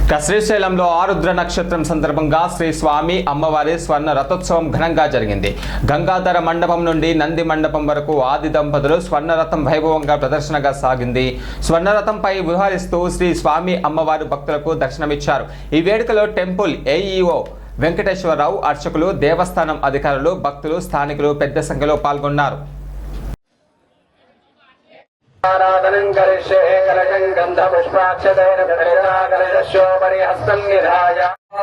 శ్రీశైలంలో ఆరుద్ర నక్షత్రం సందర్భంగా శ్రీ స్వామి అమ్మవారి స్వర్ణ రథోత్సవం ఘనంగా జరిగింది. గంగాధర మండపం నుండి నంది మండపం వరకు ఆది దంపతులు స్వర్ణరథం వైభవంగా ప్రదర్శనగా సాగింది. స్వర్ణరథంపై విహరిస్తూ శ్రీ స్వామి అమ్మవారి భక్తులకు దర్శనమిచ్చారు. ఈ వేడుకలో టెంపుల్ ఏఈఓ వెంకటేశ్వరరావు, అర్చకులు, దేవస్థానం అధికారులు, భక్తులు, స్థానికులు పెద్ద సంఖ్యలో పాల్గొన్నారు. आराधनं करिष्ये कलशं गन्धपुष्पाक्षतेन कलशोपरि हस्तं निधाय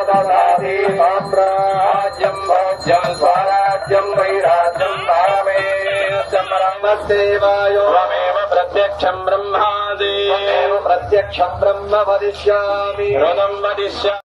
ददाति साम्राज्यं भोज्यं स्वराज्यं वैराज्यं पारमेष्टं ब्रह्मसेवायो त्वमेव प्रत्यक्षं ब्रह्मादि त्वमेव प्रत्यक्षं ब्रह्म वदिष्यामि ऋतं वदिष्यामि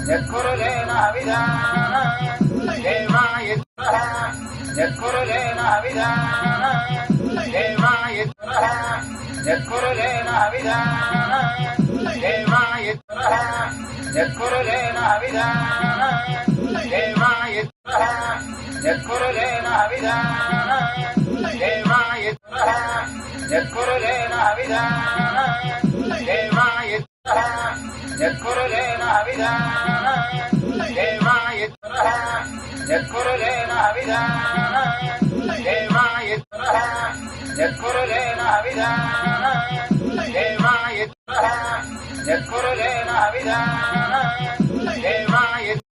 यत्कुरुलेन अविदान देवायित्रः यत्कुरुलेन अविदान देवायित्रः यत्कुरुलेन अविदान देवायित्रः यत्कुरुलेन अविदान देवायित्रः यत्कुरुलेन अविदान देवायित्रः यत्कुरुलेन अविदान देवायित्रः यत्कुरुलेन अविदान देवायित्रः यत्कुरुलेन अविदान देवायित्रः यत्कुरुलेन अविदान देवायित्रः यत्कुरुलेन अविदान देवायित्रः